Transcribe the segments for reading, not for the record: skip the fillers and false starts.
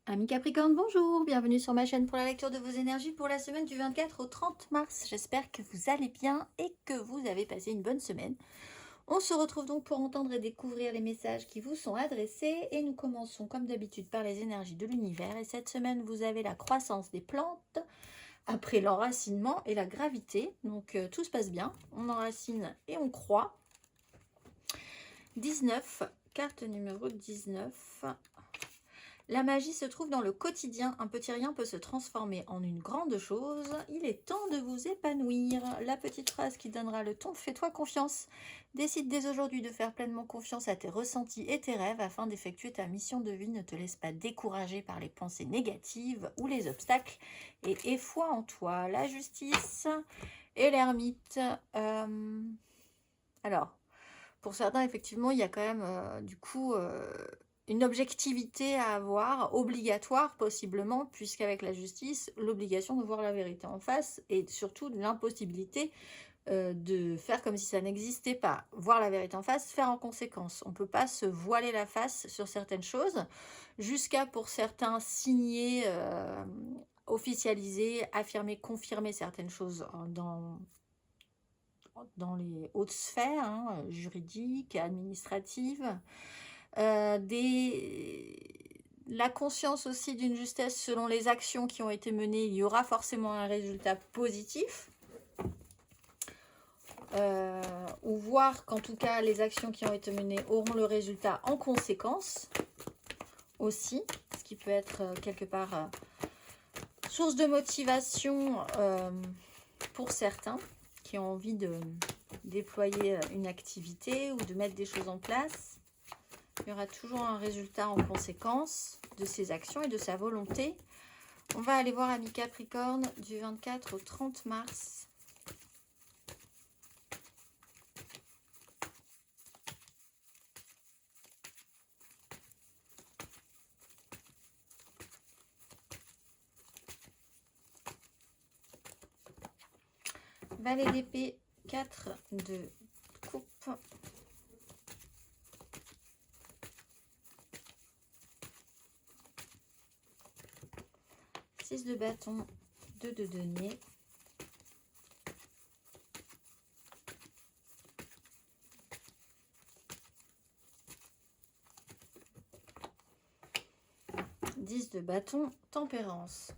Amis Capricorne, bonjour, bienvenue sur ma chaîne pour la lecture de vos énergies pour la semaine du 24 au 30 mars. J'espère que vous allez bien et que vous avez passé une bonne semaine. On se retrouve donc pour entendre et découvrir les messages qui vous sont adressés et nous commençons comme d'habitude par les énergies de l'univers. Et cette semaine, vous avez la croissance des plantes, après l'enracinement et la gravité. Donc tout se passe bien, on enracine et on croît. 19, carte numéro 19. La magie se trouve dans le quotidien. Un petit rien peut se transformer en une grande chose. Il est temps de vous épanouir. La petite phrase qui donnera le ton. Fais-toi confiance. Décide dès aujourd'hui de faire pleinement confiance à tes ressentis et tes rêves afin d'effectuer ta mission de vie. Ne te laisse pas décourager par les pensées négatives ou les obstacles et aie foi en toi. La justice et l'ermite. Alors, pour certains, effectivement, il y a quand même une objectivité à avoir, obligatoire possiblement, puisqu'avec la justice, l'obligation de voir la vérité en face et surtout l'impossibilité de faire comme si ça n'existait pas. Voir la vérité en face, faire en conséquence. On ne peut pas se voiler la face sur certaines choses, jusqu'à pour certains signer, officialiser, affirmer, confirmer certaines choses dans les hautes sphères, hein, juridiques, administratives. La conscience aussi d'une justesse selon les actions qui ont été menées, il y aura forcément un résultat positif. Ou voir qu'en tout cas les actions qui ont été menées auront le résultat en conséquence aussi, ce qui peut être quelque part source de motivation pour certains qui ont envie de déployer une activité ou de mettre des choses en place. Il y aura toujours un résultat en conséquence de ses actions et de sa volonté. On va aller voir Amis Capricorne du 24 au 30 mars. Valet d'épée, 4 de coupe. De bâton, 2 de denier. Dix de bâton, tempérance.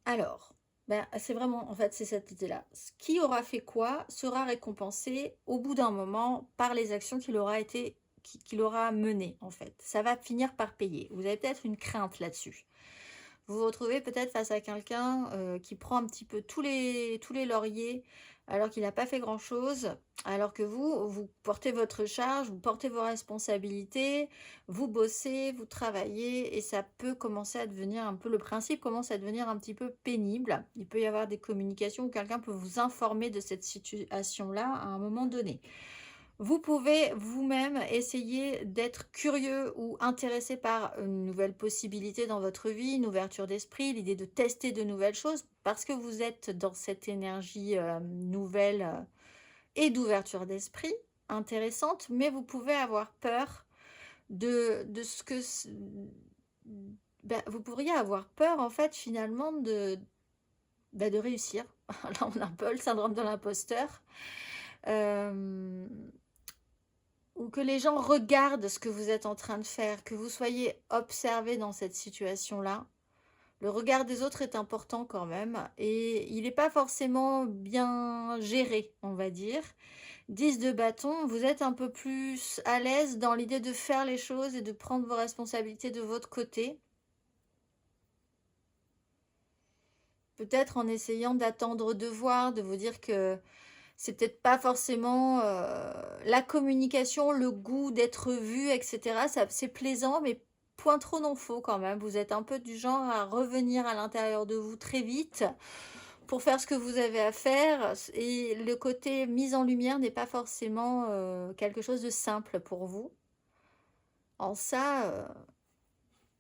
Alors, c'est vraiment, en fait, c'est cette idée-là. Qui aura fait quoi sera récompensé au bout d'un moment par les actions qu'il aura menées, en fait. Ça va finir par payer. Vous avez peut-être une crainte là-dessus. Vous vous retrouvez peut-être face à quelqu'un qui prend un petit peu tous les lauriers alors qu'il n'a pas fait grand-chose, alors que vous portez votre charge, vous portez vos responsabilités, vous bossez, vous travaillez, et ça peut commencer à devenir un peu, le principe commence à devenir un petit peu pénible. Il peut y avoir des communications où quelqu'un peut vous informer de cette situation-là à un moment donné. Vous pouvez vous-même essayer d'être curieux ou intéressé par une nouvelle possibilité dans votre vie, une ouverture d'esprit, l'idée de tester de nouvelles choses, parce que vous êtes dans cette énergie nouvelle et d'ouverture d'esprit intéressante, mais vous pouvez avoir peur de ce que... vous pourriez avoir peur, en fait, finalement, de réussir. Là, on a un peu le syndrome de l'imposteur. Ou que les gens regardent ce que vous êtes en train de faire, que vous soyez observé dans cette situation-là. Le regard des autres est important quand même, et il n'est pas forcément bien géré, on va dire. 10 de bâton, vous êtes un peu plus à l'aise dans l'idée de faire les choses et de prendre vos responsabilités de votre côté. Peut-être en essayant d'attendre de voir, de vous dire que c'est peut-être pas forcément la communication, le goût d'être vu, etc. C'est plaisant, mais point trop non faux quand même. Vous êtes un peu du genre à revenir à l'intérieur de vous très vite pour faire ce que vous avez à faire. Et le côté mise en lumière n'est pas forcément quelque chose de simple pour vous. En ça,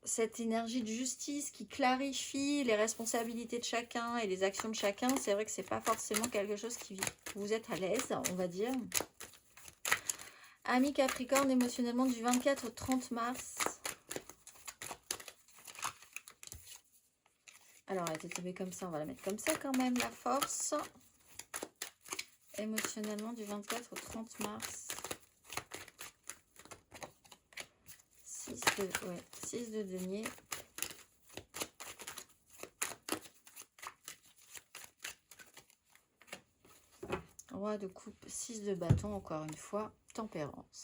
cette énergie de justice qui clarifie les responsabilités de chacun et les actions de chacun, c'est vrai que c'est pas forcément quelque chose qui vous êtes à l'aise, on va dire. Amis Capricorne, émotionnellement du 24 au 30 mars. Alors, elle était tombée comme ça, on va la mettre comme ça quand même, la force. Émotionnellement du 24 au 30 mars. 6 de denier. Roi de coupe, 6 de bâton, encore une fois, tempérance.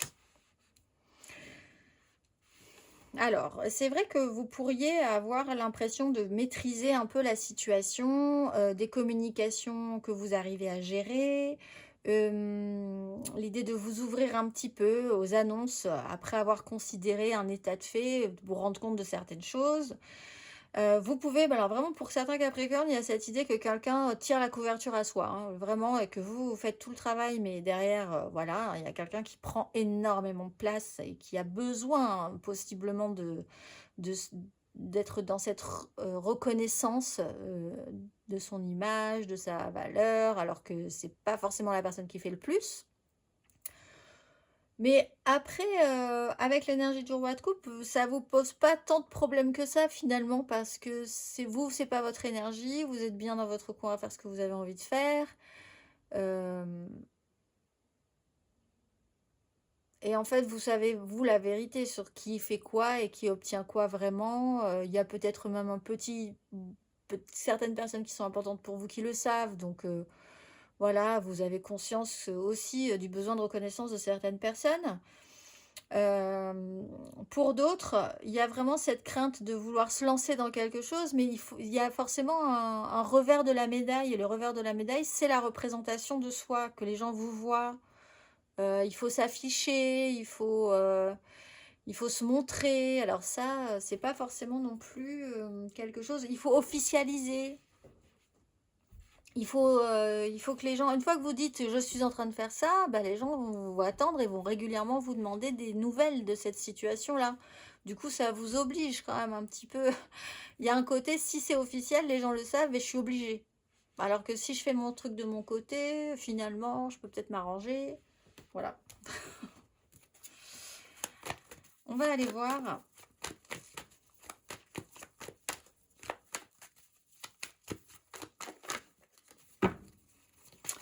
Alors, c'est vrai que vous pourriez avoir l'impression de maîtriser un peu la situation, des communications que vous arrivez à gérer, l'idée de vous ouvrir un petit peu aux annonces après avoir considéré un état de fait, de vous rendre compte de certaines choses. Vous pouvez, alors vraiment pour certains Capricornes, il y a cette idée que quelqu'un tire la couverture à soi, hein, vraiment, et que vous faites tout le travail, mais derrière, voilà, il y a quelqu'un qui prend énormément de place et qui a besoin possiblement de d'être dans cette reconnaissance de son image, de sa valeur, alors que c'est pas forcément la personne qui fait le plus. Mais après, avec l'énergie du roi de coupe, ça vous pose pas tant de problèmes que ça finalement, parce que c'est vous, c'est pas votre énergie, vous êtes bien dans votre coin à faire ce que vous avez envie de faire. Et en fait, vous savez, vous, la vérité sur qui fait quoi et qui obtient quoi vraiment. Il y a peut-être même certaines personnes qui sont importantes pour vous qui le savent. Donc voilà, vous avez conscience aussi du besoin de reconnaissance de certaines personnes. Pour d'autres, il y a vraiment cette crainte de vouloir se lancer dans quelque chose, mais il y a forcément un revers de la médaille. Et le revers de la médaille, c'est la représentation de soi, que les gens vous voient. Il faut s'afficher, il faut se montrer. Alors ça, c'est pas forcément non plus quelque chose. Il faut officialiser. Il faut que les gens, une fois que vous dites je suis en train de faire ça, bah, les gens vont vous attendre et vont régulièrement vous demander des nouvelles de cette situation-là. Du coup, ça vous oblige quand même un petit peu. Il y a un côté, si c'est officiel, les gens le savent et je suis obligée. Alors que si je fais mon truc de mon côté, finalement, je peux peut-être m'arranger. Voilà. On va aller voir.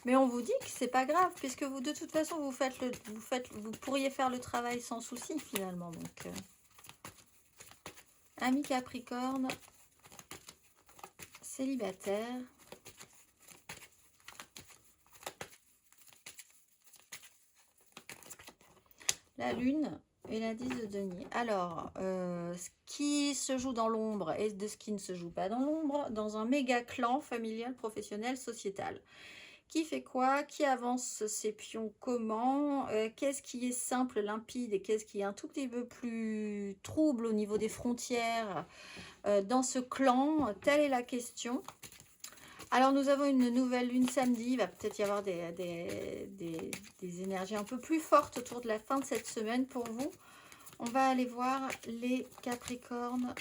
Mais on vous dit que c'est pas grave, puisque vous, de toute façon, vous pourriez faire le travail sans souci finalement. Donc, ami Capricorne, célibataire. La lune et l'indice de denier. Alors, ce qui se joue dans l'ombre et de ce qui ne se joue pas dans l'ombre, dans un méga clan familial, professionnel, sociétal. Qui fait quoi? Qui avance ses pions comment? Qu'est-ce qui est simple, limpide et qu'est-ce qui est un tout petit peu plus trouble au niveau des frontières dans ce clan? Telle est la question. Alors nous avons une nouvelle lune samedi, il va peut-être y avoir des énergies un peu plus fortes autour de la fin de cette semaine pour vous. On va aller voir les Capricornes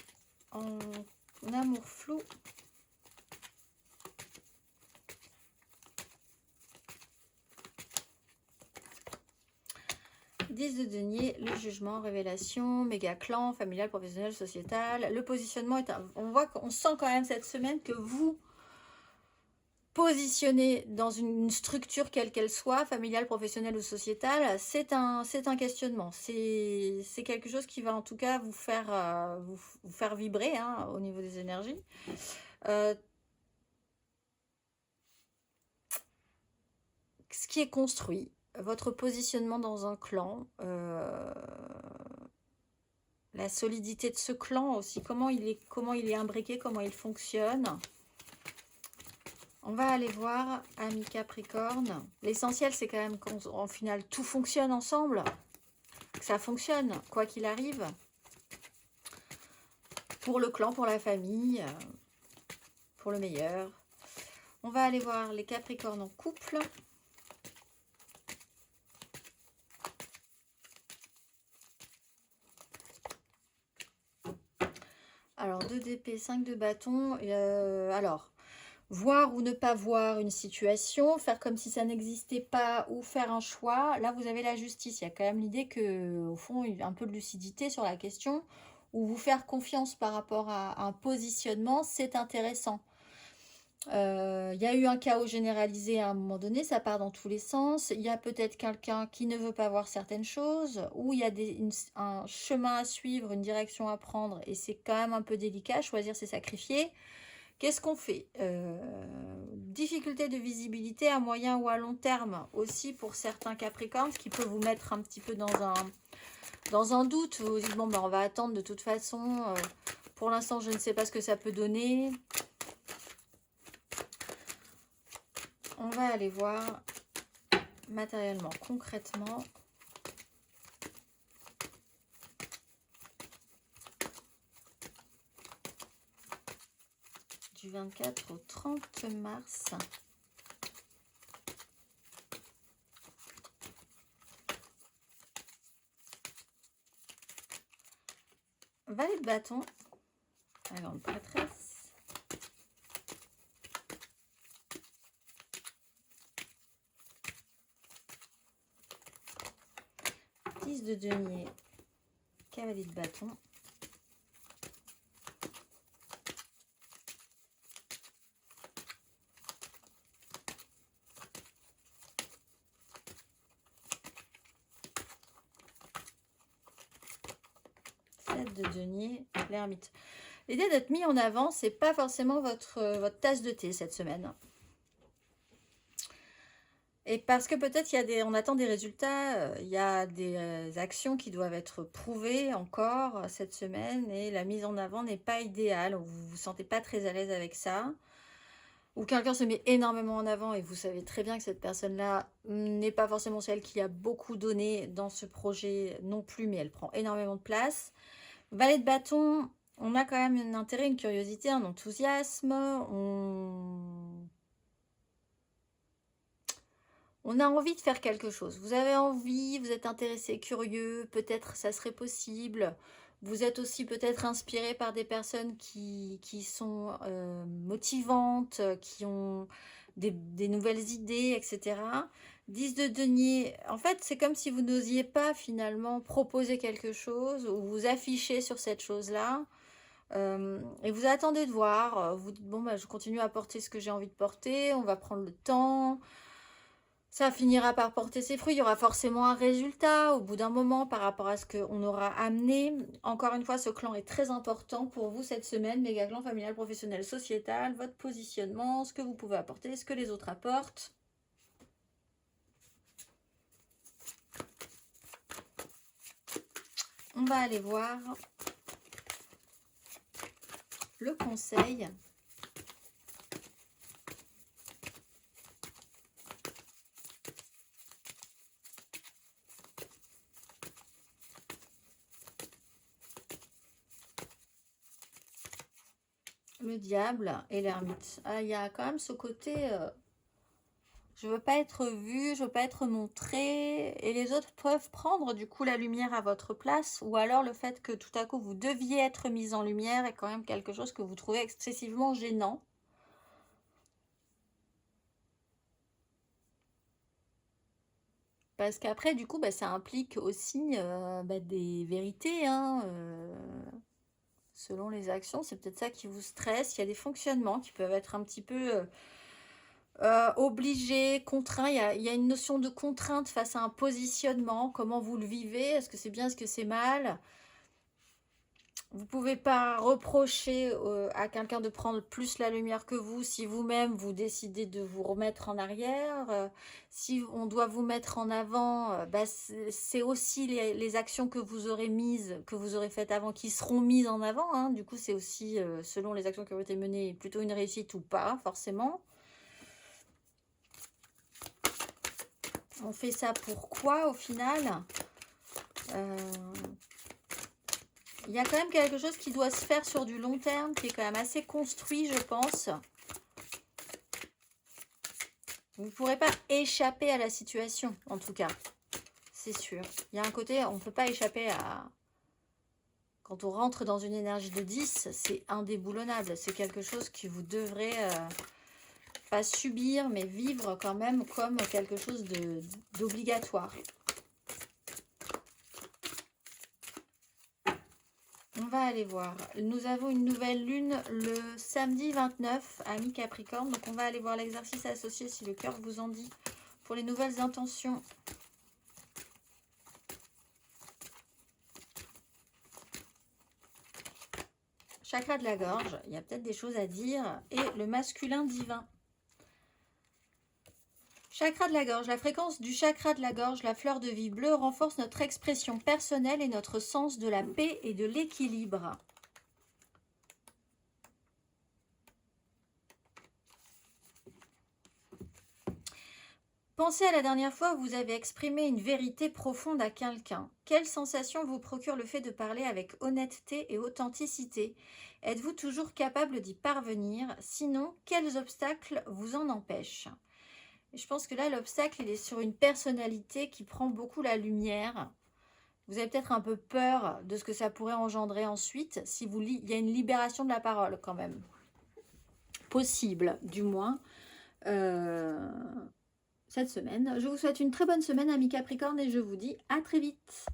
en amour flou. Dix de denier, le jugement, révélation, méga clan, familial, professionnel, sociétal. Le positionnement est on sent quand même cette semaine que vous positionner dans une structure quelle qu'elle soit, familiale, professionnelle ou sociétale, c'est un questionnement. C'est quelque chose qui va en tout cas vous faire vibrer hein, au niveau des énergies. Ce qui est construit, votre positionnement dans un clan, la solidité de ce clan aussi, comment il est imbriqué, comment il fonctionne. On va aller voir, ami Capricorne. L'essentiel, c'est quand même qu'en final, tout fonctionne ensemble. Que ça fonctionne, quoi qu'il arrive. Pour le clan, pour la famille, pour le meilleur. On va aller voir les Capricornes en couple. Alors, 2 d'épée, 5 de bâton. Alors... voir ou ne pas voir une situation, faire comme si ça n'existait pas ou faire un choix. Là, vous avez la justice. Il y a quand même l'idée que, au fond, il y a un peu de lucidité sur la question, ou vous faire confiance par rapport à un positionnement, c'est intéressant. Il y a eu un chaos généralisé à un moment donné, ça part dans tous les sens. Il y a peut-être quelqu'un qui ne veut pas voir certaines choses, ou il y a un chemin à suivre, une direction à prendre, et c'est quand même un peu délicat. Choisir, c'est sacrifier. Qu'est-ce qu'on fait? Difficulté de visibilité à moyen ou à long terme aussi pour certains Capricornes, ce qui peut vous mettre un petit peu dans un doute. Vous vous dites, bon, ben, on va attendre de toute façon. Pour l'instant, je ne sais pas ce que ça peut donner. On va aller voir matériellement, concrètement. Du 24 au 30 mars. Valet de bâton. La grande prêtresse. De denier, cavalier de bâton, de denier, l'ermite. L'idée d'être mis en avant, c'est pas forcément votre tasse de thé cette semaine. Et parce que peut-être on attend des résultats, il y a des actions qui doivent être prouvées encore cette semaine et la mise en avant n'est pas idéale. Vous vous sentez pas très à l'aise avec ça. Ou quelqu'un se met énormément en avant et vous savez très bien que cette personne-là n'est pas forcément celle qui a beaucoup donné dans ce projet non plus, mais elle prend énormément de place. Valet de bâton, on a quand même un intérêt, une curiosité, un enthousiasme. On a envie de faire quelque chose. Vous avez envie, vous êtes intéressé, curieux, peut-être ça serait possible. Vous êtes aussi peut-être inspiré par des personnes qui sont motivantes, qui ont des nouvelles idées, etc. 10 de denier, en fait, c'est comme si vous n'osiez pas finalement proposer quelque chose ou vous afficher sur cette chose-là. Et vous attendez de voir. Vous dites, bon, bah, je continue à porter ce que j'ai envie de porter, on va prendre le temps. Ça finira par porter ses fruits. Il y aura forcément un résultat au bout d'un moment par rapport à ce qu'on aura amené. Encore une fois, ce clan est très important pour vous cette semaine. Méga clan familial, professionnel, sociétal, votre positionnement, ce que vous pouvez apporter, ce que les autres apportent. On va aller voir le conseil. Le diable et l'ermite. Ah, il y a quand même ce côté... je veux pas être vue, je veux pas être montrée. Et les autres peuvent prendre du coup la lumière à votre place. Ou alors le fait que tout à coup vous deviez être mise en lumière est quand même quelque chose que vous trouvez excessivement gênant. Parce qu'après, du coup, bah, ça implique aussi des vérités, hein, selon les actions. C'est peut-être ça qui vous stresse. Il y a des fonctionnements qui peuvent être un petit peu obligés, contraints. Il y a une notion de contrainte face à un positionnement. Comment vous le vivez? Est-ce que c'est bien? Est-ce que c'est mal? Vous ne pouvez pas reprocher à quelqu'un de prendre plus la lumière que vous si vous-même vous décidez de vous remettre en arrière. Si on doit vous mettre en avant, c'est aussi les actions que vous aurez mises, que vous aurez faites avant, qui seront mises en avant, hein. Du coup, c'est aussi selon les actions qui ont été menées, plutôt une réussite ou pas, forcément. On fait ça pourquoi au final? Il y a quand même quelque chose qui doit se faire sur du long terme, qui est quand même assez construit, je pense. Vous ne pourrez pas échapper à la situation, en tout cas. C'est sûr. Il y a un côté, on ne peut pas échapper à... Quand on rentre dans une énergie de 10, c'est indéboulonnable. C'est quelque chose que vous devrez Pas subir, mais vivre quand même comme quelque chose d'obligatoire. On va aller voir. Nous avons une nouvelle lune le samedi 29, amis Capricorne. Donc on va aller voir l'exercice associé si le cœur vous en dit pour les nouvelles intentions. Chakra de la gorge, il y a peut-être des choses à dire. Et le masculin divin. Chakra de la gorge. La fréquence du chakra de la gorge, la fleur de vie bleue, renforce notre expression personnelle et notre sens de la paix et de l'équilibre. Pensez à la dernière fois où vous avez exprimé une vérité profonde à quelqu'un. Quelle sensation vous procure le fait de parler avec honnêteté et authenticité? Êtes-vous toujours capable d'y parvenir? Sinon, quels obstacles vous en empêchent? Et je pense que là, l'obstacle, il est sur une personnalité qui prend beaucoup la lumière. Vous avez peut-être un peu peur de ce que ça pourrait engendrer ensuite. Si vous il y a une libération de la parole quand même. Possible, du moins. Cette semaine. Je vous souhaite une très bonne semaine, amis Capricorne, et je vous dis à très vite.